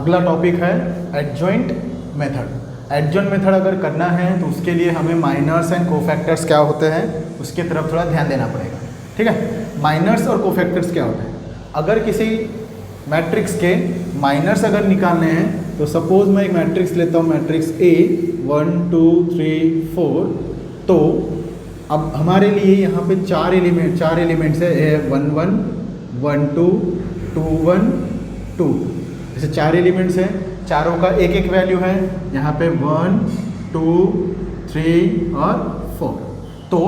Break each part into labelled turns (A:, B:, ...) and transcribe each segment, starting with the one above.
A: अगला टॉपिक है adjoint method. Adjoint method अगर करना है तो उसके लिए हमें माइनर्स एंड कोफैक्टर्स क्या होते हैं उसकी तरफ थोड़ा ध्यान देना पड़ेगा। ठीक है, माइनर्स और कोफैक्टर्स क्या होते हैं? अगर किसी मैट्रिक्स के माइनर्स अगर निकालने हैं तो सपोज मैं एक मैट्रिक्स लेता हूँ, मैट्रिक्स ए 1 2 3 4। तो अब हमारे लिए यहाँ पे चार एलिमेंट्स है, ए 1 1 1 2 2 1 2। जैसे चार एलिमेंट्स हैं, चारों का एक एक वैल्यू है, यहाँ पे 1 2 3 और 4। तो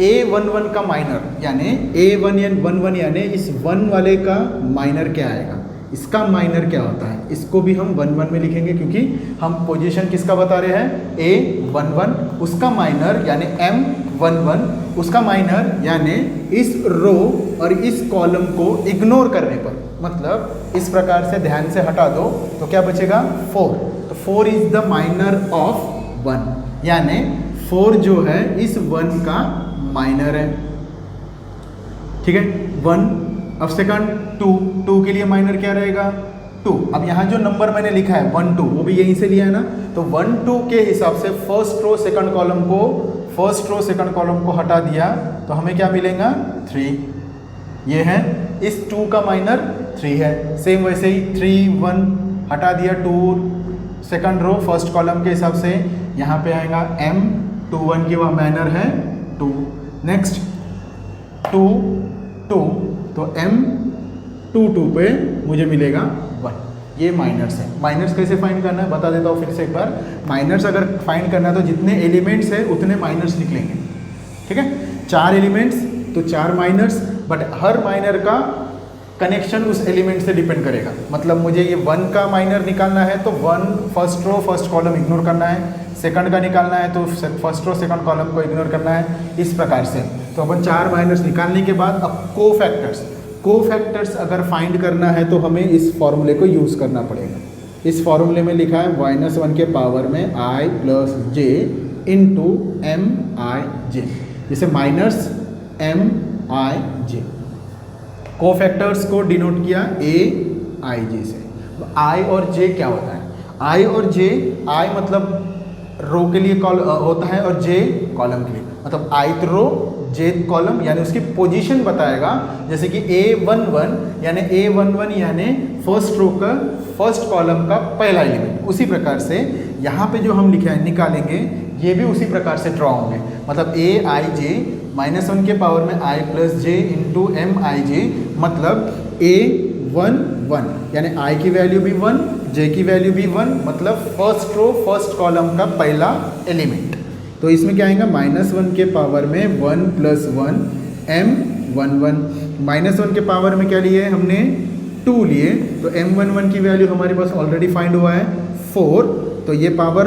A: A11 का माइनर यानी A11 यानी इस 1 वाले का माइनर क्या आएगा, इसका माइनर क्या होता है, इसको भी हम 1 1 में लिखेंगे क्योंकि हम पोजीशन किसका बता रहे हैं, A11। उसका माइनर यानी M11, उसका माइनर यानी इस रो और इस कॉलम को इग्नोर करने पर, मतलब इस प्रकार से ध्यान से हटा दो तो क्या बचेगा 4। तो 4 इज द माइनर ऑफ 1, यानी 4 जो है इस 1 का माइनर है। ठीक है, 1। अब सेकंड 2 के लिए माइनर क्या रहेगा 2। अब यहाँ जो नंबर मैंने लिखा है 1 2 वो भी यहीं से लिया है ना, तो 1 2 के हिसाब से फर्स्ट रो सेकंड कॉलम को हटा दिया तो हमें क्या मिलेगा 3। ये है इस 2 का माइनर 3 है। सेम वैसे ही 3 1 हटा दिया 2 सेकंड रो फर्स्ट कॉलम के हिसाब से, यहाँ पे आएगा M21 की वह माइनर है 2। नेक्स्ट 2 2 तो M22 पे मुझे मिलेगा 1। ये माइनर्स है। माइनर्स कैसे फाइंड करना है बता देता हूँ फिर से एक बार। माइनर्स अगर फाइंड करना है तो जितने एलिमेंट्स है उतने माइनर्स निकलेंगे। ठीक है, 4 एलिमेंट्स तो 4 माइनर्स, बट हर माइनर का कनेक्शन उस एलिमेंट से डिपेंड करेगा। मतलब मुझे ये 1 का माइनर निकालना है तो 1 first row first column ignore करना है, सेकंड का निकालना है तो फर्स्ट रो सेकंड कॉलम को इग्नोर करना है, इस प्रकार से। तो अपन 4 माइनर्स निकालने के बाद अब कोफैक्टर्स अगर फाइंड करना है तो हमें इस फॉर्मूले को यूज़ करना पड़ेगा। इस फॉर्मूले में लिखा है -1 के पावर में i + j इंटू MIJ, जैसे माइनर्स MIJ। कोफैक्टर्स को डिनोट किया AIJ से। I और J क्या होता है? I और J, I मतलब रो के लिए होता है और J कॉलम के लिए, मतलब ith रो jth कॉलम यानी उसकी पोजीशन बताएगा। जैसे कि A11 यानी फर्स्ट रो का फर्स्ट कॉलम का पहला एलिमेंट। उसी प्रकार से यहाँ पे जो हम निकालेंगे ये भी उसी प्रकार से ड्रॉ होंगे। मतलब AIJ -1 के पावर में i + j इंटू MIJ, मतलब A11 यानी i की वैल्यू भी 1, j की वैल्यू भी 1, मतलब फर्स्ट रो फर्स्ट कॉलम का पहला एलिमेंट। तो इसमें क्या आएगा -1 के पावर में 1 + 1 M11। -1 के पावर में क्या लिए हमने 2 लिए, तो M11 की वैल्यू हमारे पास ऑलरेडी फाइंड हुआ है 4। तो ये power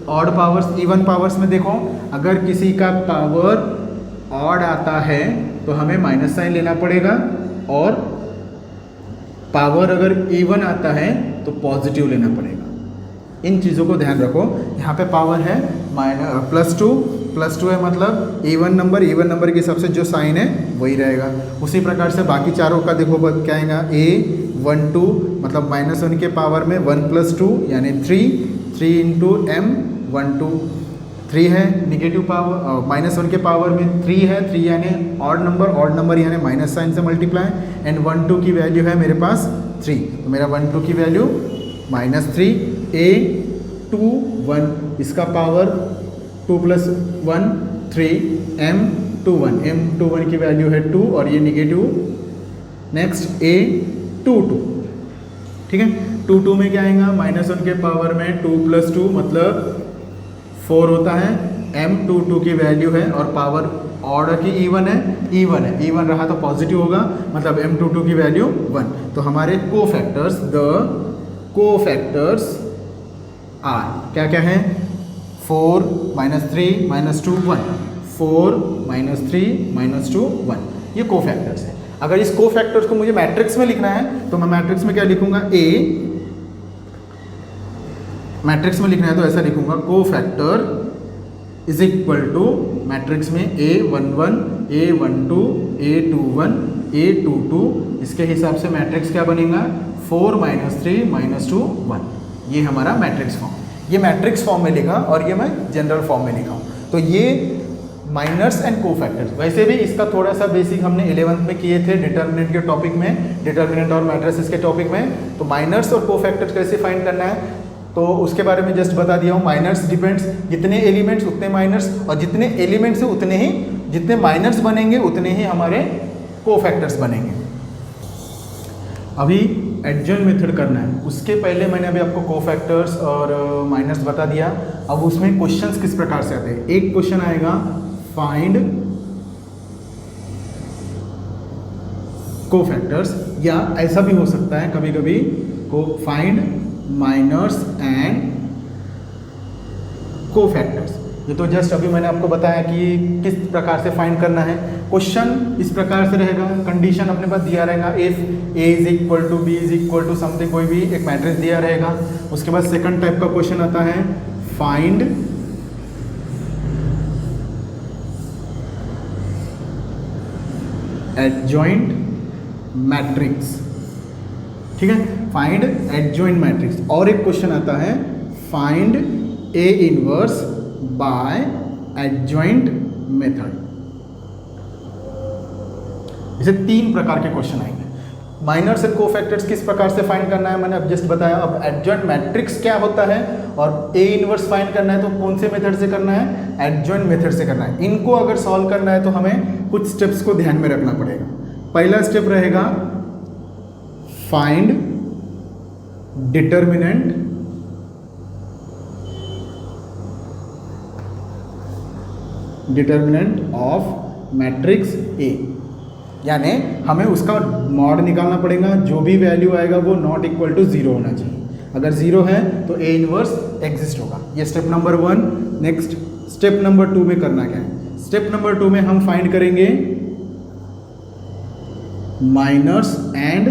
A: odd powers even powers में देखो, अगर किसी का पावर ऑड आता है तो हमें माइनस साइन लेना पड़ेगा, और पावर अगर इवन आता है तो पॉजिटिव लेना पड़ेगा। इन चीज़ों को ध्यान रखो। यहाँ पे पावर है +2 है, मतलब इवन नंबर के हिसाब से जो साइन है वही रहेगा। उसी प्रकार से बाकी चारों का देखो क्या आएगा, A12 मतलब -1 के पावर में 1 + 2 यानी 3 इंटू M12। 3 है नेगेटिव पावर, -1 के पावर में 3 है, 3 यानी ऑड नंबर यानी माइनस साइन से मल्टीप्लाई, एंड 1 2 की वैल्यू है मेरे पास 3, तो मेरा 1 2 की वैल्यू -3। A21 इसका पावर 2 + 1 3 M21 की वैल्यू है 2 और ये नेगेटिव। नेक्स्ट A22, ठीक है, 22 में क्या आएगा, -1 के पावर में 2 + 2 मतलब 4 होता है, M22 की वैल्यू है और पावर ऑर्डर की इवन है, इवन रहा तो पॉजिटिव होगा, मतलब M22 की वैल्यू 1। तो हमारे कोफैक्टर्स आर क्या क्या है, 4 -3 -2 1, 4 -3 -2 1, ये कोफैक्टर्स है। अगर इस कोफैक्टर्स को मुझे मैट्रिक्स में लिखना है तो मैं मैट्रिक्स में क्या लिखूंगा, मैट्रिक्स में लिखना है तो ऐसा लिखूंगा, cofactor is equal to matrix में A11 A12 A21 A22, इसके हिसाब से मैट्रिक्स क्या बनेगा, 4 माइनस 3 माइनस 2 1। ये हमारा मैट्रिक्स फॉर्म, ये मैट्रिक्स फॉर्म में लिखा और ये मैं जनरल फॉर्म में लिखा हूँ। तो ये माइनर्स एंड कोफैक्टर्स। वैसे भी इसका थोड़ा सा बेसिक हमने 11th में किए थे डिटर्मिनेंट के टॉपिक में, डिटर्मिनेंट और मैट्रिसेस के टॉपिक में। तो माइनर्स और कोफैक्टर्स कैसे फाइंड करना है तो उसके बारे में जस्ट बता दिया हूँ। माइनर्स डिपेंड्स, जितने एलिमेंट्स उतने माइनर्स, और जितने एलिमेंट्स है उतने ही, जितने माइनर्स बनेंगे उतने ही हमारे कोफैक्टर्स बनेंगे। अभी एडजॉइंट मेथड करना है, उसके पहले मैंने अभी आपको कोफैक्टर्स और माइनर्स बता दिया। अब उसमें क्वेश्चंस किस प्रकार से आते हैं। एक क्वेश्चन आएगा फाइंड कोफैक्टर्स, या ऐसा भी हो सकता है कभी कभी को फाइंड माइनर्स एंड कोफैक्टर्स। ये तो जस्ट अभी मैंने आपको बताया कि किस प्रकार से फाइंड करना है। क्वेश्चन इस प्रकार से रहेगा, कंडीशन अपने पास दिया रहेगा, if A is equal to B is equal to something, कोई भी एक मैट्रिक्स दिया रहेगा। उसके बाद सेकंड टाइप का क्वेश्चन आता है फाइंड एडजॉइंट मैट्रिक्स, ठीक है, फाइंड एडजॉइंट मैट्रिक्स। और एक क्वेश्चन आता है find A inverse by adjoint method. इसे 3 प्रकार के क्वेश्चन आएंगे। माइनर्स एंड कोफैक्टर्स किस प्रकार से फाइंड करना है मैंने अब जस्ट बताया। अब एडजॉइंट मैट्रिक्स क्या होता है और ए इनवर्स फाइंड करना है तो कौन से मेथड से करना है, एडजॉइंट मेथड से करना है। इनको अगर सॉल्व करना है तो हमें कुछ स्टेप्स को ध्यान में रखना पड़ेगा। पहला स्टेप रहेगा find determinant of matrix A, यानी हमें उसका मॉड निकालना पड़ेगा। जो भी वैल्यू आएगा वो नॉट इक्वल टू 0 होना चाहिए। अगर 0 है तो ए इनवर्स एग्जिस्ट होगा। ये step number 1। Next step number 2 में करना क्या है। स्टेप नंबर 2 में हम फाइंड करेंगे माइनर्स एंड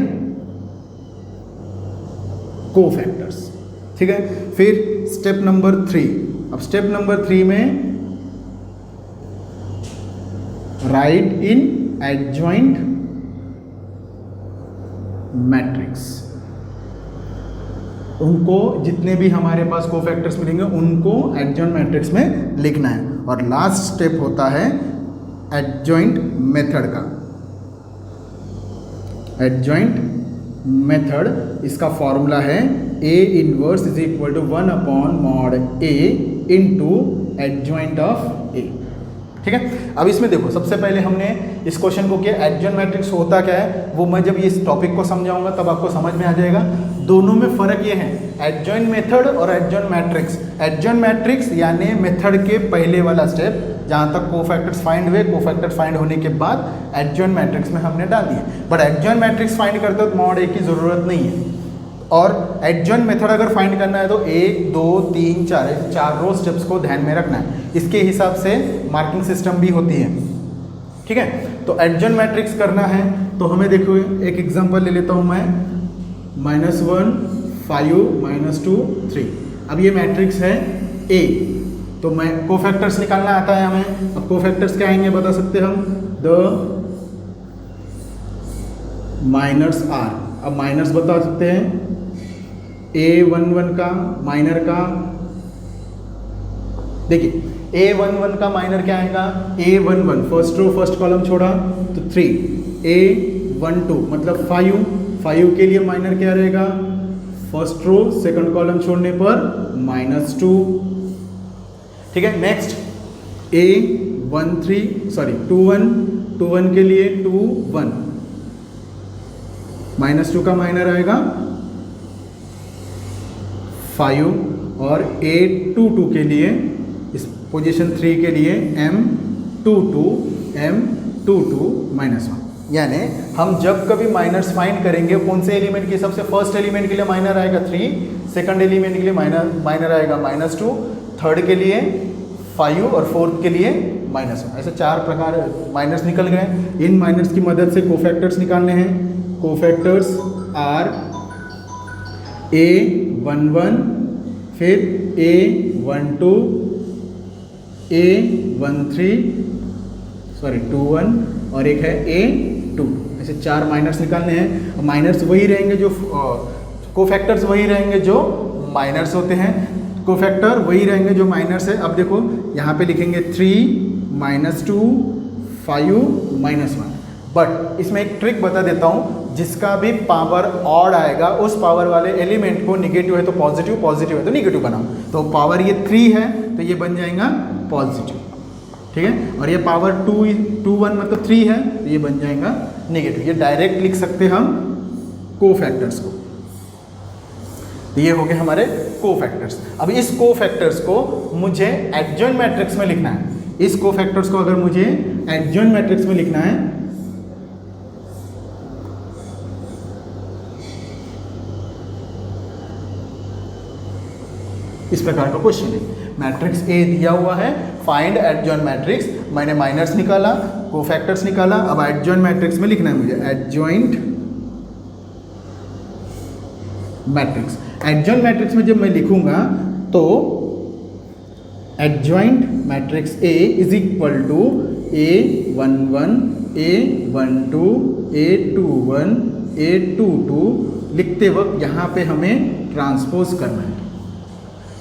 A: कोफैक्टर्स, ठीक है। फिर स्टेप नंबर 3। अब स्टेप नंबर 3 में राइट इन एडजॉइंट मैट्रिक्स, उनको जितने भी हमारे पास कोफैक्टर्स मिलेंगे उनको एडजॉइंट मैट्रिक्स में लिखना है। और लास्ट स्टेप होता है एडजॉइंट मेथड का। एडजॉइंट मेथड, इसका फॉर्मूला है A inverse is equal to 1 upon mod A into adjoint of A, ठीक है। अब इसमें देखो, सबसे पहले हमने इस क्वेश्चन को किया एडजॉइंट मैट्रिक्स होता क्या है, वो मैं जब इस टॉपिक को समझाऊंगा तब आपको समझ में आ जाएगा। दोनों में फ़र्क ये है, एडजॉइंट मेथड और एडजॉइंट मैट्रिक्स। एडजॉइंट मैट्रिक्स यानी मेथड के पहले वाला स्टेप, जहाँ तक कोफैक्टर्स फाइंड हुए, कोफैक्टर्स फाइंड होने के बाद एडजॉइंट मैट्रिक्स में हमने डाल दिए। बट एडजॉइंट मैट्रिक्स फाइंड करते हो तो मॉड ए की ज़रूरत नहीं है। और एडजॉइंट मेथड अगर फाइंड करना है तो 1 2 3 4 रो स्टेप्स को ध्यान में रखना है। इसके हिसाब से मार्किंग सिस्टम भी होती है, ठीक है। तो एडजॉइंट मैट्रिक्स करना है तो हमें देखो, एक एग्जांपल ले लेता हूँ मैं, -1 5 -2 3। अब ये मैट्रिक्स है ए, तो मैं कोफैक्टर्स निकालना आता है हमें। अब कोफैक्टर्स क्या आएंगे बता सकते हम, द माइनर्स आर। अब माइनर्स बता सकते हैं A11 का माइनर का, देखिए A11 का माइनर क्या आएगा, A11 first row first column छोड़ा तो 3, A12 मतलब 5 के लिए माइनर क्या रहेगा, फर्स्ट रो सेकंड कॉलम छोड़ने पर -2, ठीक है। नेक्स्ट A21 के लिए 21 -2 का माइनर आएगा 5, और A22 के लिए इस पोजीशन 3 के लिए M22 -1। यानी हम जब कभी माइनर्स फाइंड करेंगे कौन से एलिमेंट के, सबसे फर्स्ट एलिमेंट के लिए माइनर आएगा 3, सेकंड एलिमेंट के लिए माइनर आएगा -2, थर्ड के लिए 5 और फोर्थ के लिए -1। ऐसे 4 प्रकार माइनर्स निकल गए। इन माइनर्स की मदद से कोफैक्टर्स निकालने हैं। कोफैक्टर्स आर A11, फिर A12, A13 21 और एक है A22। ऐसे 4 माइनर्स निकालने हैं। माइनर्स वही रहेंगे जो कोफैक्टर्स वही रहेंगे जो माइनर्स होते हैं, कोफैक्टर वही रहेंगे जो माइनर्स है। अब देखो यहाँ पे लिखेंगे 3 - 2 5 -1। बट इसमें एक ट्रिक बता देता हूँ, जिसका भी पावर ऑड आएगा उस पावर वाले एलिमेंट को निगेटिव है तो पॉजिटिव, पॉजिटिव है तो निगेटिव बनाओ। तो पावर ये 3 है तो ये बन जाएगा पॉजिटिव, ठीक है। और ये पावर 2 1 मतलब 3 है तो ये बन जाएगा नेगेटिव। ये डायरेक्ट लिख सकते हैं हम कोफैक्टर्स को। तो ये हो गए हमारे कोफैक्टर्स। अब इस कोफैक्टर्स को मुझे एडजॉइंट मैट्रिक्स में लिखना है। इस कोफैक्टर्स को अगर मुझे एडजॉइंट मैट्रिक्स में लिखना है इस प्रकार का क्वेश्चन है। मैट्रिक्स ए दिया हुआ है, फाइंड एडजॉइंट मैट्रिक्स। मैंने माइनर्स निकाला, कोफैक्टर्स निकाला। अब एडजॉइंट मैट्रिक्स में लिखना है मुझे एडजॉइंट मैट्रिक्स। एडजॉइंट मैट्रिक्स में जब मैं लिखूंगा तो adjoint matrix A is equal to A11 A12 A21 A22 लिखते वक्त यहाँ पे हमें ट्रांसपोज करना है।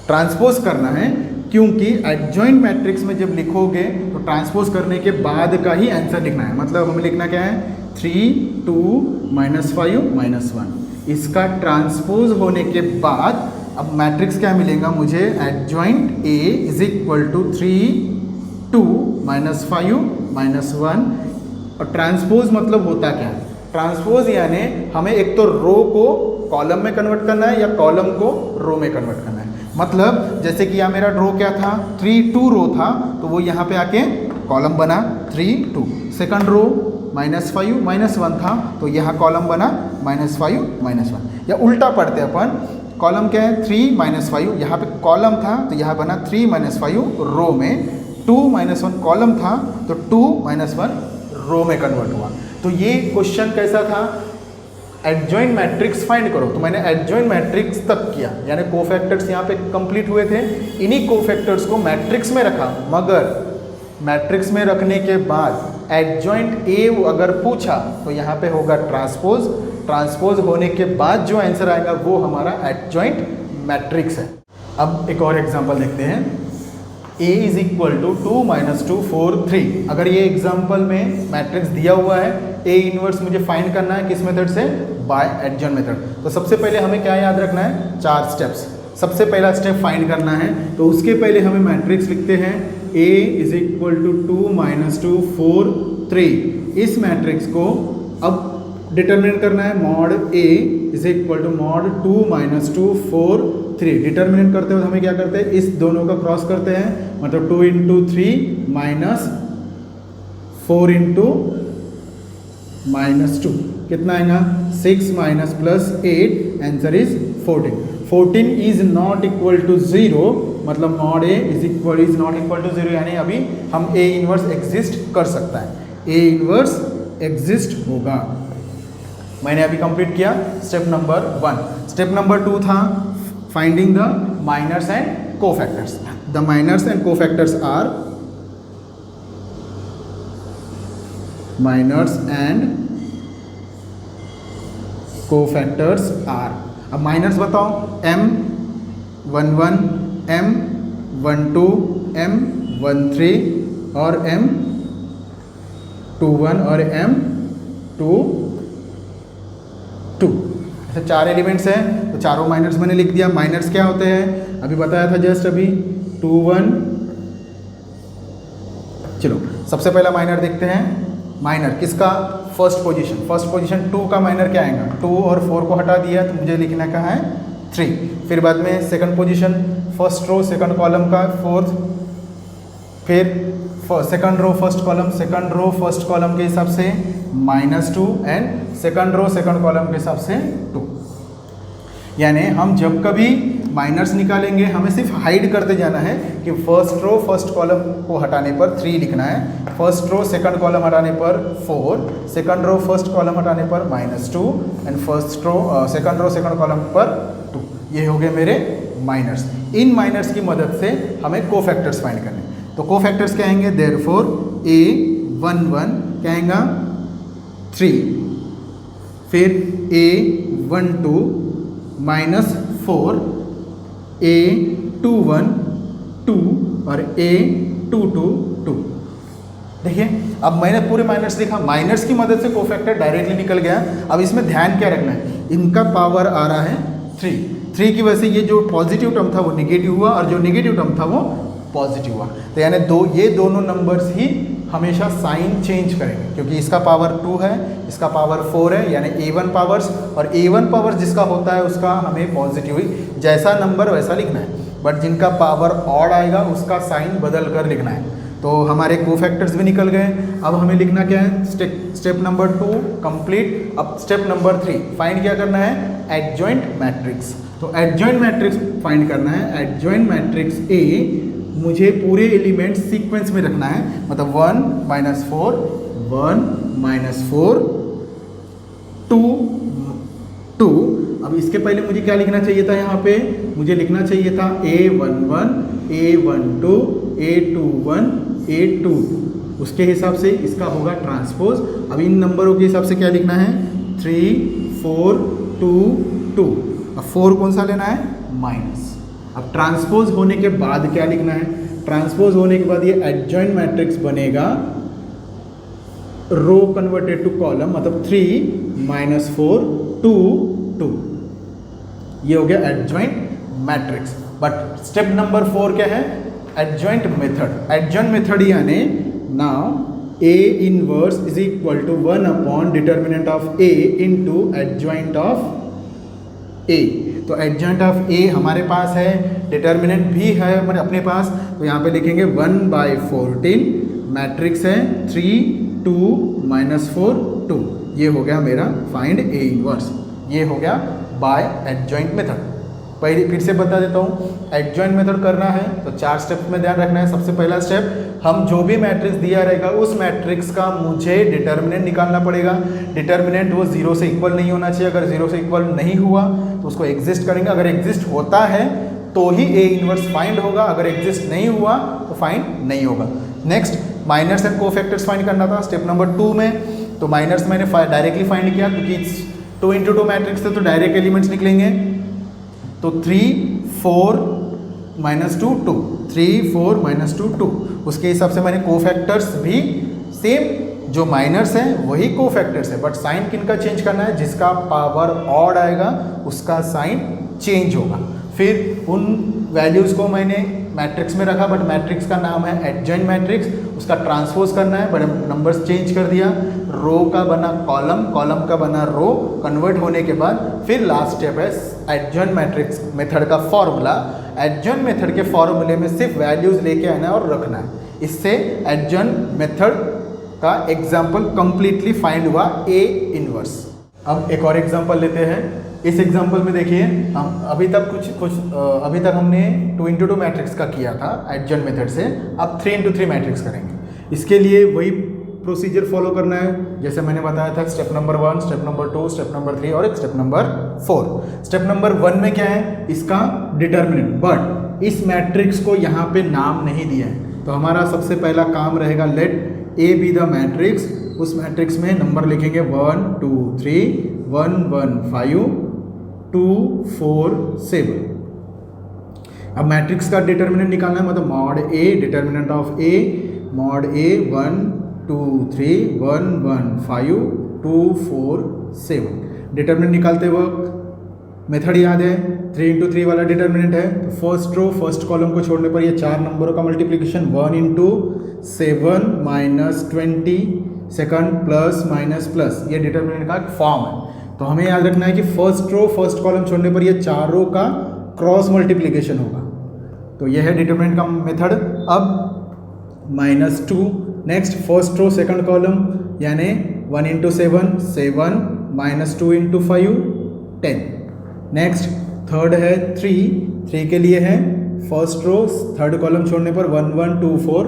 A: ट्रांसपोज करना है क्योंकि एडजॉइंट मैट्रिक्स में जब लिखोगे तो ट्रांसपोज करने के बाद का ही आंसर लिखना है। मतलब हमें लिखना क्या है 3 2 -5 -1। इसका ट्रांसपोज होने के बाद अब मैट्रिक्स क्या मिलेगा मुझे, adjoint A is equal to 3 2 -5 -1। और ट्रांसपोज मतलब होता क्या है, ट्रांसपोज यानी हमें एक तो रो को कॉलम में कन्वर्ट करना है या कॉलम को रो में कन्वर्ट करना है। मतलब जैसे कि यहाँ मेरा रो क्या था 3 2 रो था तो वो यहाँ पे आके कॉलम बना 3 2। सेकंड रो -5 -1 था तो यहाँ कॉलम बना -5 -1। या उल्टा पढ़ते अपन, कॉलम क्या है 3 -5, यहाँ पे कॉलम था तो यहाँ बना 3 -5 रो में, 2 -1 कॉलम था तो 2 -1 रो में कन्वर्ट हुआ। तो ये क्वेश्चन कैसा था, एडजॉइंट मैट्रिक्स फाइंड करो। तो मैंने एडजॉइंट मैट्रिक्स तक किया, यानी कोफैक्टर्स यहाँ पे कंप्लीट हुए थे। इन्हीं कोफैक्टर्स को मैट्रिक्स में रखा, मगर मैट्रिक्स में रखने के बाद एडजॉइंट ए अगर पूछा तो यहाँ पे होगा ट्रांसपोज। ट्रांसपोज होने के बाद जो आंसर आएगा वो हमारा एडजॉइंट मैट्रिक्स है। अब एक और एग्जांपल देखते हैं, A इज इक्वल टू 2 - 2 4 3। अगर ये एग्जांपल में मैट्रिक्स दिया हुआ है, A इनवर्स मुझे फाइंड करना है किस मेथड से, बाय एडजॉइंट मेथड। तो सबसे पहले हमें क्या याद रखना है, 4 स्टेप्स। सबसे पहला स्टेप फाइंड करना है तो उसके पहले हमें मैट्रिक्स लिखते हैं A इज इक्वल टू 2 - 2 4 3। इस मैट्रिक्स को अब डिटरमिनेट करना है, mod A is equal to mod 2 - 2 4 3। Determinate करते हुए हमें क्या करते हैं, इस दोनों का क्रॉस करते हैं, मतलब 2 × 3 माइनस 4 × -2 कितना आएगा 6 ++8 answer is 14। 14 is not equal to 0, मतलब mod A is not equal to 0, यानी अभी हम A इनवर्स एग्जिस्ट कर सकता है, A इनवर्स एग्जिस्ट होगा। मैंने अभी कंप्लीट किया स्टेप नंबर 1। स्टेप नंबर 2 था finding the minors and cofactors. The minors and cofactors are अब माइनर्स बताओ, M11 M12 M13 और M21 और M22। ऐसे 4 एलिमेंट्स हैं तो चारों माइनर्स मैंने लिख दिया। माइनर्स क्या होते हैं अभी बताया था जस्ट अभी 2 1। चलो सबसे पहला माइनर देखते हैं। माइनर किसका, फर्स्ट पोजीशन 2 का माइनर क्या आएगा, 2 और 4 को हटा दिया तो मुझे लिखना क्या है 3। फिर बाद में second position first row second column का 4th, फिर सेकंड रो फर्स्ट कॉलम के हिसाब से -2 and second row second column के हिसाब से 2। यानी हम जब कभी माइनर्स निकालेंगे हमें सिर्फ हाइड करते जाना है कि फर्स्ट रो फर्स्ट कॉलम को हटाने पर 3 लिखना है, फर्स्ट रो सेकंड कॉलम हटाने पर 4, सेकंड रो फर्स्ट कॉलम हटाने पर -2 and first row second row second column पर 2। ये हो गए मेरे माइनर्स। इन माइनर्स की मदद से हमें कोफैक्टर्स फाइंड करने। तो कोफैक्टर्स क्या आएंगे, देयरफॉर A11 क्या आएगा 3, फिर A12 -4, A21 2 और A22 2। देखिए अब मैंने पूरे माइनस लिखा, माइनस की मदद से कोफैक्टर डायरेक्टली निकल गया। अब इसमें ध्यान क्या रखना है, इनका पावर आ रहा है 3 की वजह से ये जो पॉजिटिव टर्म था वो निगेटिव हुआ और जो निगेटिव टर्म था वो पॉजिटिव हुआ। तो यानी ये दोनों नंबर्स ही हमेशा साइन चेंज करेंगे, क्योंकि इसका पावर 2 है, इसका पावर 4 है, यानी A1 पावर्स, और A1 पावर्स जिसका होता है उसका हमें पॉजिटिव ही जैसा नंबर वैसा लिखना है, बट जिनका पावर ऑड आएगा उसका साइन बदल कर लिखना है। तो हमारे कोफैक्टर्स भी निकल गए। अब हमें लिखना क्या है, स्टेप नंबर 2 कंप्लीट। अब स्टेप नंबर 3 फाइंड क्या करना है, एडजॉइंट मैट्रिक्स। तो एडजॉइंट मैट्रिक्स फाइंड करना है। एडजॉइंट मैट्रिक्स A मुझे पूरे एलिमेंट सीक्वेंस में रखना है, मतलब 1 -4 1 -4 2 2। अब इसके पहले मुझे क्या लिखना चाहिए था, यहाँ पे मुझे लिखना चाहिए था A11 A12 A21 A22। उसके हिसाब से इसका होगा ट्रांसपोज। अब इन नंबरों के हिसाब से क्या लिखना है, 3 4 2 2। अब 4 कौन सा लेना है, माइनस। अब ट्रांसपोज होने के बाद क्या लिखना है, ट्रांसपोज होने के बाद ये एडजॉइंट मैट्रिक्स बनेगा रो कन्वर्टेड टू कॉलम, मतलब 3 -4 2 2। ये हो गया adjoint matrix. But step number 4 क्या है, एडजॉइंट मेथड। एडजॉइंट मेथड यानी now A inverse is equal to 1 upon determinant of A into adjoint of A। तो एडजॉइंट ऑफ A हमारे पास है, डिटर्मिनेंट भी है हमारे अपने पास, तो यहाँ पे लिखेंगे 1/14 मैट्रिक्स है 3 2 -4 2। ये हो गया मेरा फाइंड A इनवर्स। ये हो गया बाय एडजॉइंट मेथड। पहले फिर से बता देता हूँ, एडजॉइंट मेथड करना है तो 4 स्टेप्स में ध्यान रखना है। सबसे पहला स्टेप, हम जो भी मैट्रिक्स दिया रहेगा उस मैट्रिक्स का मुझे डिटर्मिनेंट निकालना पड़ेगा। डिटर्मिनेंट वो 0 से इक्वल नहीं होना चाहिए। अगर 0 से इक्वल नहीं हुआ तो उसको एग्जिस्ट करेंगे, अगर एग्जिस्ट होता है तो ही A इनवर्स फाइंड होगा, अगर एग्जिस्ट नहीं हुआ तो फाइंड नहीं होगा। Next minors and cofactors find करना था स्टेप नंबर 2 में। तो माइनर्स मैंने डायरेक्टली फाइंड किया, क्योंकि 2 × 2 मैट्रिक्स थे तो डायरेक्ट एलिमेंट्स निकलेंगे। तो 3 4 -2 2 3 4 -2 2। उसके हिसाब से मैंने कोफैक्टर्स भी सेम, जो माइनर्स हैं वही कोफैक्टर्स है, बट साइन किन का चेंज करना है, जिसका पावर ऑड आएगा उसका साइन चेंज होगा। फिर उन वैल्यूज़ को मैंने मैट्रिक्स में रखा, बट मैट्रिक्स का नाम है एडजॉइंट मैट्रिक्स, उसका ट्रांसपोज करना है, बट नंबर्स चेंज कर दिया। रो का बना कॉलम, कॉलम का बना रो, कन्वर्ट होने के बाद फिर लास्ट स्टेप है एडजॉइंट मैट्रिक्स मेथड का फॉर्मूला। एडजॉइंट मेथड के फॉर्मूले में सिर्फ वैल्यूज़ लेके आना है और रखना है। इससे एडजॉइंट मेथड का एग्जाम्पल कंप्लीटली फाइंड हुआ A इनवर्स। अब एक और एग्जाम्पल लेते हैं। इस एग्जाम्पल में देखिए, हम अभी तक हमने 2 × 2 मैट्रिक्स का किया था एडजॉइंट मेथड से। अब 3 × 3 मैट्रिक्स करेंगे। इसके लिए वही प्रोसीजर फॉलो करना है जैसे मैंने बताया था। Step number 1, step number 2, step number 3 और एक स्टेप नंबर 4। स्टेप नंबर 1 में क्या है, इसका डिटर्मिनेंट, बट इस मैट्रिक्स को यहाँ पे नाम नहीं दिया है। तो हमारा सबसे पहला काम रहेगा, let A be the matrix. उस मैट्रिक्स में नंबर लिखेंगे 1 2 3 1 1 5 2 4 7। अब मैट्रिक्स का डिटर्मिनेंट निकालना है, मतलब mod A, determinant of A, mod A 1 2 3 1 1 5 2 4 7। Determinant निकालते वक्त मेथड याद है, 3 × 3 वाला डिटर्मिनेंट है। तो फर्स्ट रो फर्स्ट कॉलम को छोड़ने पर ये 4 नंबरों का multiplication 1 × 7 - 20 second plus minus plus, ये डिटर्मिनेंट का एक फॉर्म है। तो हमें याद रखना है कि फर्स्ट रो फर्स्ट कॉलम छोड़ने पर ये 4 रो का क्रॉस मल्टीप्लिकेशन होगा। तो ये है डिटर्मिनेंट का मेथड। अब -2, next first row second column यानी 1 × 7 7 -2 × 5 10। नेक्स्ट थर्ड है 3 के लिए है फर्स्ट रो थर्ड कॉलम छोड़ने पर 1 1 2 4,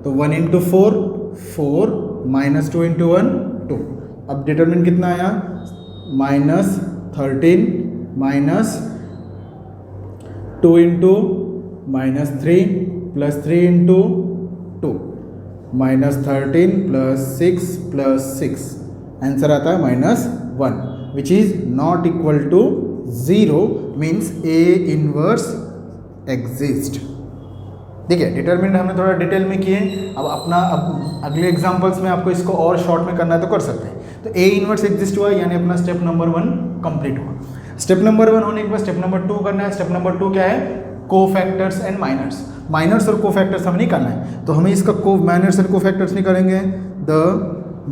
A: तो 1 × 4 4 -2 × 1 2। अब डिटर्मिनेंट कितना आया, -13 -2 × -3 + 3 × 2 -13 + 6 + 6, आंसर आता है -1। Which is not equal to 0 means A inverse exist. देखिए डिटरमिनेंट हमने थोड़ा डिटेल में किए, अब अगले एग्जांपल्स में आपको इसको और शॉर्ट में करना है तो कर सकते हैं। तो ए इनवर्स एग्जिस्ट हुआ यानी अपना स्टेप नंबर 1 कंप्लीट हुआ। स्टेप नंबर 1 होने के बाद स्टेप नंबर 2 करना है। स्टेप नंबर 2 क्या है? Cofactors and minors. माइनर्स और कोफैक्टर्स हमें निकालना है, तो हमें इसका माइनर्स एंड कोफैक्टर्स निकालेंगे। The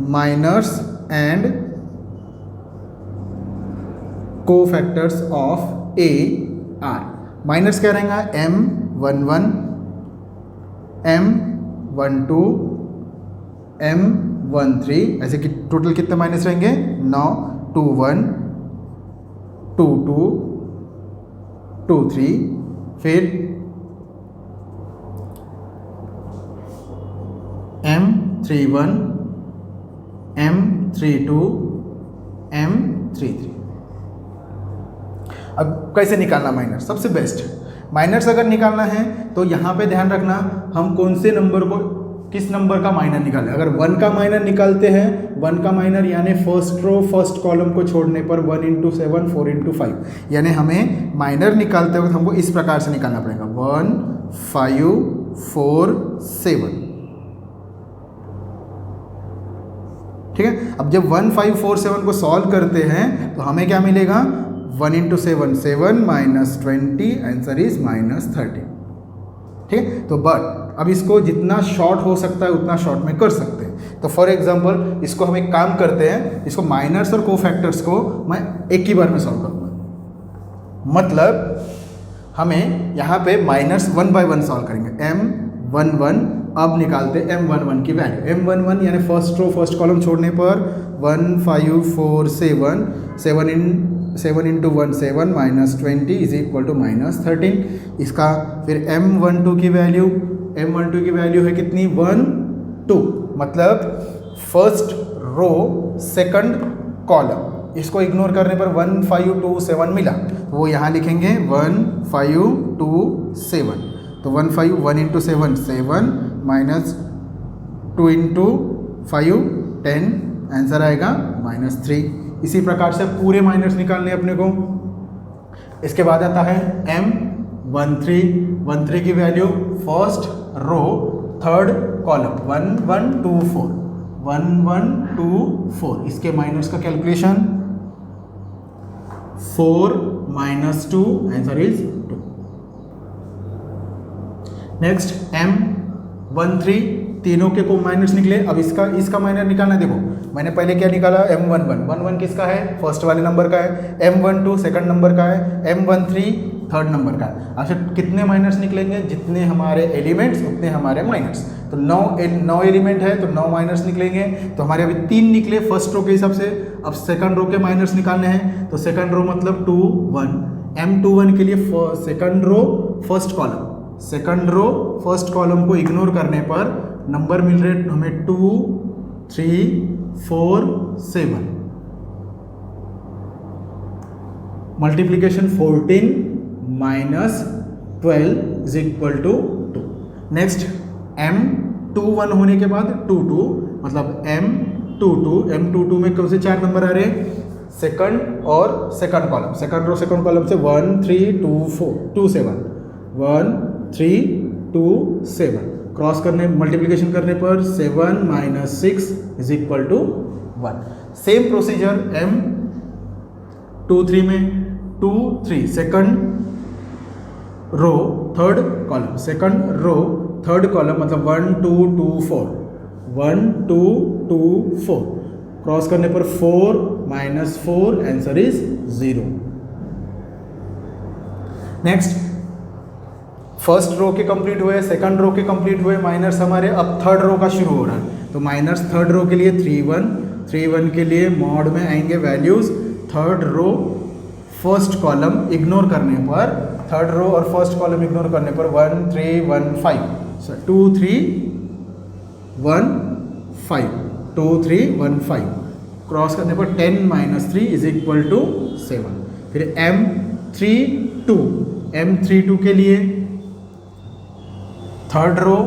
A: minors and cofactors of A are. Minors क्या रहेगा? M11 M12 M13, ऐसे कि टोटल कितने माइनस रहेंगे? 9, 21 22 23, फिर M31 M32 M33। अब कैसे निकालना माइनस? सबसे बेस्ट माइनर्स अगर निकालना है तो यहाँ पे ध्यान रखना हम कौन से नंबर को, किस नंबर का माइनर निकालें। अगर 1 का माइनर निकालते हैं, 1 का माइनर यानी फर्स्ट रो फर्स्ट कॉलम को छोड़ने पर 1 × 7 4 × 5, यानी हमें माइनर निकालते वक्त हमको इस प्रकार से निकालना पड़ेगा 1 5 4 7। ठीक है, अब जब 1 5 4 7 को सॉल्व करते हैं तो हमें क्या मिलेगा? 1 × 7 7 -20, आंसर इज -30। ठीक है, तो बट अब इसको जितना शॉर्ट हो सकता है उतना शॉर्ट में कर सकते हैं। तो फॉर एग्जांपल इसको हम एक काम करते हैं, इसको माइनर्स और कोफैक्टर्स को मैं एक ही बार में सॉल्व करूँगा। मतलब हमें यहाँ पे माइनर्स 1 by 1 सॉल्व करेंगे। M11 अब निकालते M11 की वैल्यू। M11 यानी फर्स्ट रो फर्स्ट कॉलम छोड़ने पर 1 5 4 7 7 × 1 7 -20 इज इक्वल टू -13। इसका फिर M12 की वैल्यू है कितनी? 1 2, मतलब फर्स्ट रो सेकंड कॉलम। इसको इग्नोर करने पर 1 5 2 7 मिला, वो यहाँ लिखेंगे 1 5 2 7। तो 1 5 1 × 7 7 -2 × 5 10, आंसर आएगा -3। इसी प्रकार से पूरे माइनर्स निकालने अपने को। इसके बाद आता है M13 की value first row third column 1 1 2 4 1 1 2 4। इसके माइनर्स का calculation 4 -2, answer is 2। Next M13, तीनों के को माइनस निकले। अब इसका माइनर निकालना है। देखो मैंने पहले क्या निकाला? M11 किसका है? फर्स्ट वाले नंबर का है। M12 सेकंड नंबर का है। M13 थर्ड नंबर का है। अच्छा कितने माइनर्स निकलेंगे? जितने हमारे एलिमेंट्स उतने हमारे माइनर्स। तो 9 एलिमेंट है तो 9 माइनर्स निकलेंगे। तो हमारे अभी 3 निकले फर्स्ट रो के हिसाब से। अब सेकंड रो के माइनर्स निकालने हैं, तो सेकंड रो मतलब 2 1। M21 के लिए second row first column, second row first column को इग्नोर करने पर नंबर मिल रहे हमें 2 3 4 7। Multiplication 14 -12 is equal to 2। Next M21 होने के बाद 2 2, मतलब M22 में कौन से 4 नंबर आ रहे हैं? सेकंड और second column, second row second column से 1 3 2 4 2 7 1 3 2 7 क्रॉस करने मल्टीप्लिकेशन करने पर 7 -6 is equal to 1। Same procedure M23 में 2 3 second row third column, second row third column मतलब 1 2 2 4 1 2 2 4 क्रॉस करने पर 4 -4, answer is 0। Next first row के कंप्लीट हुए, सेकंड रो के कंप्लीट हुए माइनर्स हमारे। अब थर्ड रो का शुरू हो रहा है, तो माइनर्स थर्ड रो के लिए 3 1 के लिए मॉड में आएंगे values. Third row first column ignore करने पर, थर्ड रो और फर्स्ट कॉलम इग्नोर करने पर 1 3 1 5 2 3 1 5 2 3 1 5 क्रॉस करने पर 10 -3 इज इक्वल टू 7। फिर M32 के लिए third row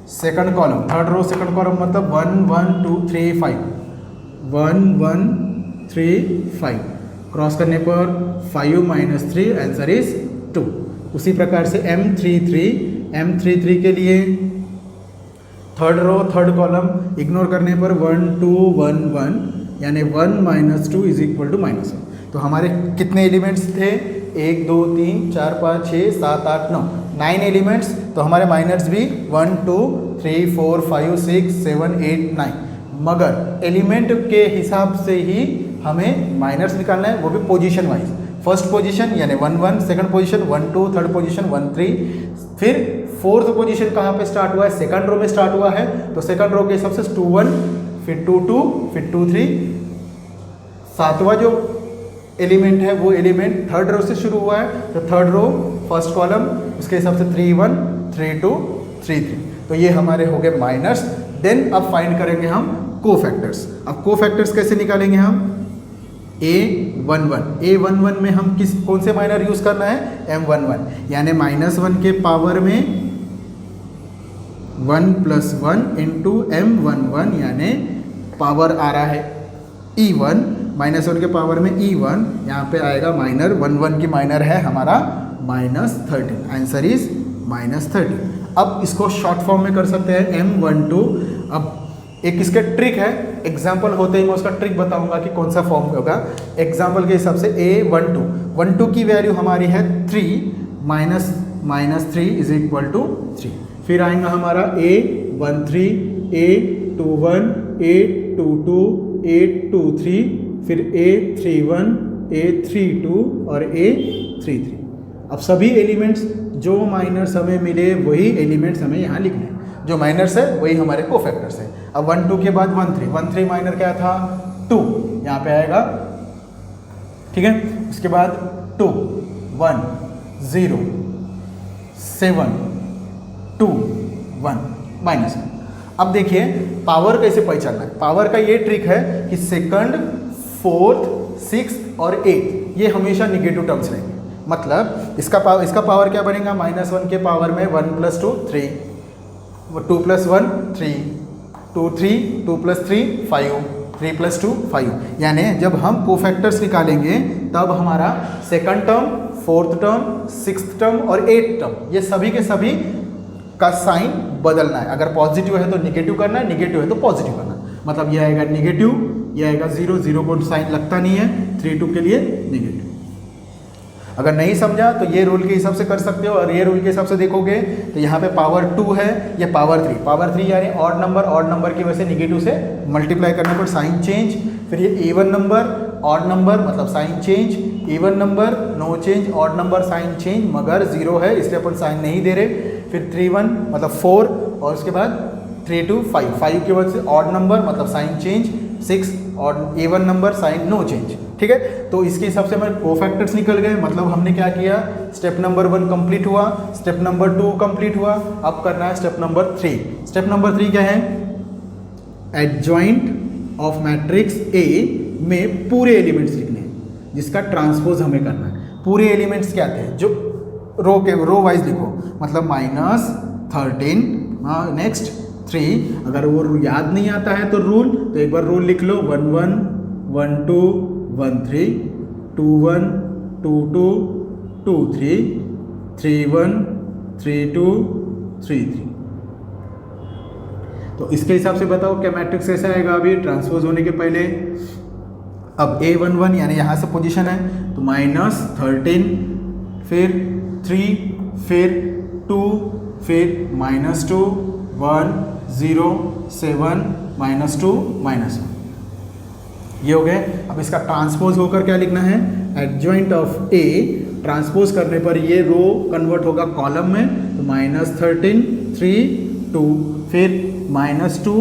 A: second column, third row second column मतलब 1 1 2 3 5 1 1 3 5, क्रॉस करने पर 5 - 3 आंसर इज 2। उसी प्रकार से M33 के लिए third row third column ignore करने पर 1 2 1 1 यानी 1 - 2 इज इक्वल टू -1। तो हमारे कितने एलिमेंट्स थे? 1 2 3 4 5 6 7 8 9, 9 एलिमेंट्स। तो हमारे माइनर्स भी 1 2 3 4 5 6 7 8 9, मगर एलिमेंट के हिसाब से ही हमें माइनर्स निकालना है, वो भी पोजीशन वाइज। फर्स्ट पोजीशन यानी 1 1, सेकंड पोजीशन 1 2, थर्ड पोजीशन 1 3, फिर फोर्थ पोजीशन कहाँ पे स्टार्ट हुआ है? सेकंड रो में स्टार्ट हुआ है, तो सेकंड रो के हिसाब से 2 1, फिर 2 2, फिर 2 3। सातवां जो एलिमेंट है वो एलिमेंट थर्ड रो से शुरू हुआ है, तो थर्ड रो फर्स्ट कॉलम उसके हिसाब से 3 1 3 2 3 3। तो ये हमारे हो गए माइनर्स। देन अब फाइंड करेंगे हम कोफैक्टर्स। अब कोफैक्टर्स कैसे निकालेंगे हम? A11 में हम कौन से माइनर यूज करना है? M11, यानी -1 के पावर में 1 + 1 इंटू M11 यानी पावर आ रहा है E1, -1 के पावर में E1, यहाँ पे आएगा माइनर 1 की माइनर है हमारा -13, आंसर इज -13। अब इसको शॉर्ट फॉर्म में कर सकते हैं M12। अब एक इसके ट्रिक है, एग्जाम्पल होते ही मैं उसका ट्रिक बताऊंगा कि कौन सा फॉर्म होगा। एग्जाम्पल के हिसाब से A12 की वैल्यू हमारी है 3 -3 इज इक्वल टू 3। फिर आएगा हमारा A13, A21, A22, A23, फिर A31, A32 और A33। अब सभी एलिमेंट्स जो माइनर्स हमें मिले वही एलिमेंट्स हमें यहाँ लिखने हैं, जो माइनर्स है वही हमारे कोफैक्टर्स है। अब 1 2 के बाद 1 3 माइनर क्या था? 2, यहाँ पे आएगा, ठीक है। उसके बाद 2 1 0 7 2 1 -1। अब देखिए पावर कैसे पहचानना है। पावर का ये ट्रिक है कि सेकंड, फोर्थ, सिक्स्थ और 8 ये हमेशा निगेटिव टर्म्स रहेंगे। मतलब इसका पावर क्या बनेगा? -1 के पावर में 1 + 2 3, 2 + 1 3, 2 3, 2 + 3 5, 3 + 2 5। यानी जब हम कोफैक्टर्स निकालेंगे तब हमारा second term, fourth term, sixth term और 8th टर्म ये सभी के सभी का साइन बदलना है। अगर पॉजिटिव है तो निगेटिव करना है, निगेटिव है तो पॉजिटिव करना है। मतलब ये आएगा निगेटिव, ये आएगा 0 0 को साइन लगता नहीं है, 3 2 के लिए निगेटिव। अगर नहीं समझा तो ये रूल के हिसाब से कर सकते हो, और ये रूल के हिसाब से देखोगे तो यहाँ पे पावर 2 है, ये पावर 3 यानी ऑड नंबर की वजह से निगेटिव से मल्टीप्लाई करने पर साइन चेंज। फिर ये इवन नंबर, ऑड नंबर मतलब sign change, even number no change, odd number sign change, मगर 0 है इसलिए अपन साइन नहीं दे रहे। फिर 3 1 मतलब 4, और उसके बाद 3 2 5 की वजह से ऑड नंबर मतलब साइन चेंज, 6 और even number sign no change, ठीक है। तो इसके हिसाब से हमारे कोफैक्टर्स निकल गए। मतलब हमने क्या किया? स्टेप नंबर 1 कंप्लीट हुआ, स्टेप नंबर 2 कंप्लीट हुआ, अब करना है स्टेप नंबर 3। स्टेप नंबर 3 क्या है? एडजॉइंट ऑफ मैट्रिक्स A में पूरे एलिमेंट्स लिखने हैं, जिसका ट्रांसपोज हमें करना है। पूरे एलिमेंट्स क्या थे? जो रो वाइज लिखो, मतलब -13, नेक्स्ट 3। अगर वो याद नहीं आता है तो रूल, तो एक बार रूल लिख लो, 1 1 1 2 1 3, 2 1 2 2 2 3, 3 1 3 2 3 3। तो इसके हिसाब से बताओ क्या मैट्रिक्स कैसा आएगा अभी ट्रांसपोज होने के पहले। अब A11 यानी यहाँ से पोजीशन है तो -13, फिर 3, फिर 2, फिर -2 1 0 7 -2 -1, ये हो गए। अब इसका ट्रांसपोज होकर क्या लिखना है? एडजॉइंट ऑफ A ट्रांसपोज करने पर ये रो कन्वर्ट होगा कॉलम में, तो -13 3 2, फिर -2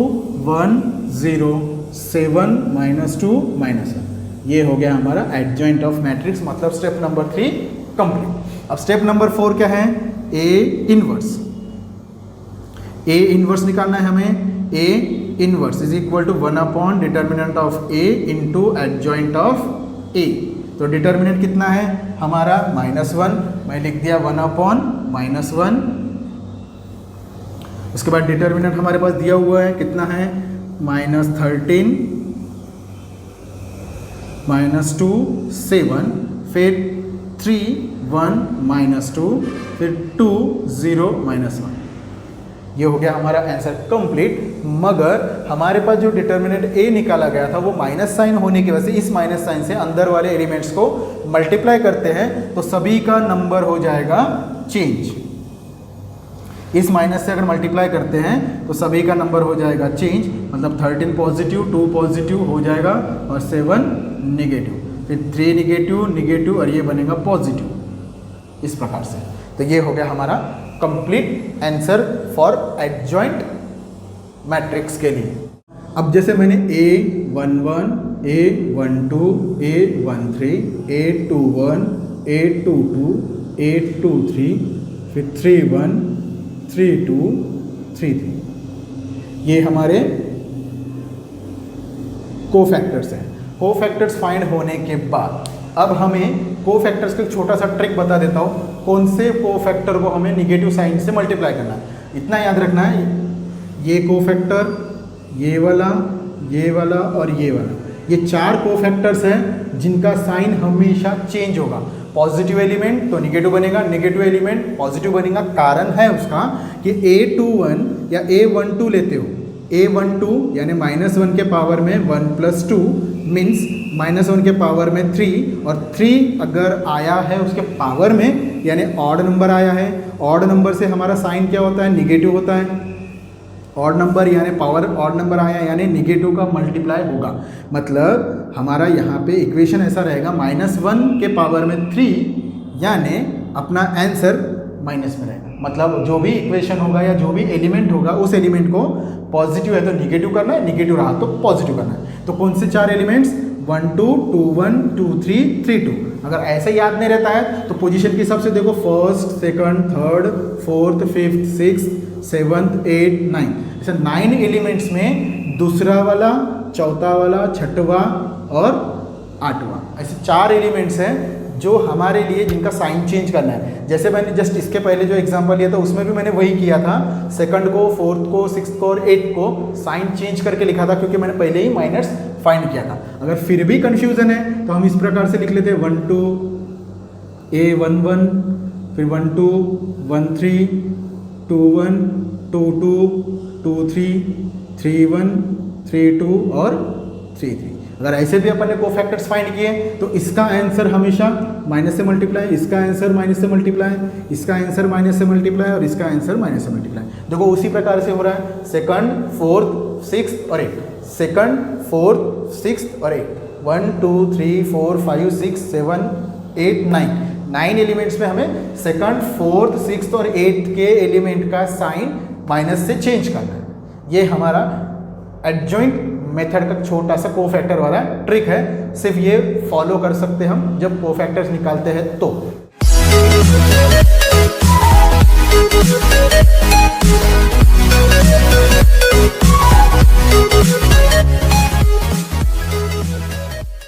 A: 1 0 7 -2 -1, ये हो गया हमारा एडजॉइंट ऑफ मैट्रिक्स, मतलब स्टेप नंबर 3 कंप्लीट। अब स्टेप नंबर 4 क्या है? A इनवर्स निकालना है हमें। A inverse is equal to 1 determinant of A into adjoint of A। तो डिटर्मिनेंट कितना है हमारा? -1, मैं लिख दिया 1/-1। उसके बाद डिटर्मिनेंट हमारे पास दिया हुआ है, कितना है? -13 -2 7, फिर 3 1 -2, फिर 2 0 -1। ये हो गया हमारा आंसर कंप्लीट। मगर हमारे पास जो डिटर्मिनेंट ए निकाला गया था वो माइनस साइन होने की वजह से इस माइनस साइन से अंदर वाले एलिमेंट्स को मल्टीप्लाई करते हैं तो सभी का नंबर हो जाएगा चेंज। इस माइनस से अगर मल्टीप्लाई करते हैं तो सभी का नंबर हो जाएगा चेंज, मतलब 13 पॉजिटिव, 2 पॉजिटिव हो जाएगा और 7 निगेटिव, फिर 3 निगेटिव निगेटिव और ये बनेगा पॉजिटिव। इस प्रकार से तो ये हो गया हमारा complete answer for adjoint matrix के लिए। अब जैसे मैंने A11, A12, A13, A21, A22, A23, फिर 31, 32, 33 ये हमारे कोफैक्टर्स हैं। कोफैक्टर्स फाइंड होने के बाद अब हमें कोफैक्टर्स का छोटा सा ट्रिक बता देता हूँ, कौन से कोफैक्टर को हमें निगेटिव साइन से मल्टीप्लाई करना है। इतना याद रखना है, ये कोफैक्टर, ये वाला और ये वाला, ये 4 कोफैक्टर्स हैं जिनका साइन हमेशा चेंज होगा। पॉजिटिव एलिमेंट तो निगेटिव बनेगा, निगेटिव एलिमेंट पॉजिटिव बनेगा। कारण है उसका कि A21 या A12 लेते हो, A12 यानी -1 के पावर में 1 + 2 मीन्स -1 के पावर में 3, और 3 अगर आया है उसके पावर में यानी ऑड नंबर आया है। ऑड नंबर से हमारा साइन क्या होता है, निगेटिव होता है। ऑड नंबर यानी पावर ऑड नंबर आया यानी निगेटिव का मल्टीप्लाई होगा। मतलब हमारा यहाँ पे इक्वेशन ऐसा रहेगा, -1 के पावर में 3 यानी अपना आंसर माइनस में रहेगा। मतलब जो भी इक्वेशन होगा या जो भी एलिमेंट होगा उस एलिमेंट को पॉजिटिव है तो निगेटिव करना है, निगेटिव रहा तो पॉजिटिव करना है। तो कौन से 4 एलिमेंट्स, 1 2 2 1 2 3 3 2। अगर ऐसे याद नहीं रहता है तो पोजीशन के हिसाब से देखो, 1st 2nd 3rd 4th 5th 6th 7th 8th 9th, ऐसे 9 एलिमेंट्स में दूसरा वाला, चौथा वाला, छठवा और 8वां, ऐसे 4 एलिमेंट्स हैं जो हमारे लिए जिनका साइन चेंज करना है। जैसे मैंने जस्ट इसके पहले जो एग्जांपल लिया था उसमें भी मैंने वही किया था, 2nd को 4th को 6th को और 8th को साइन चेंज करके लिखा था क्योंकि मैंने पहले ही माइनस फाइंड किया था। अगर फिर भी कन्फ्यूजन है तो हम इस प्रकार से लिख लेते हैं 1 2 A11, फिर 1 2 1 3 2 1 2 2 2 3 3 1 3 2 और 3 3। अगर ऐसे भी अपन ने कोफैक्टर्स फाइंड किए तो इसका आंसर हमेशा माइनस से मल्टीप्लाई, इसका आंसर माइनस से मल्टीप्लाई, इसका आंसर माइनस से मल्टीप्लाई और इसका आंसर माइनस से मल्टीप्लाई। देखो उसी प्रकार से हो रहा है 2nd 4th 6th और 8th, 2nd 4th 6th और 8th, 1 2 3 4 5 6 7 8 9 एलिमेंट्स में हमें 2nd 4th 6th और 8th के एलिमेंट का साइन माइनस से चेंज करना है। ये हमारा एडजॉइंट मेथड का छोटा सा कोफैक्टर वाला ट्रिक है। सिर्फ ये फॉलो कर सकते हम जब कोफैक्टर्स निकालते हैं तो।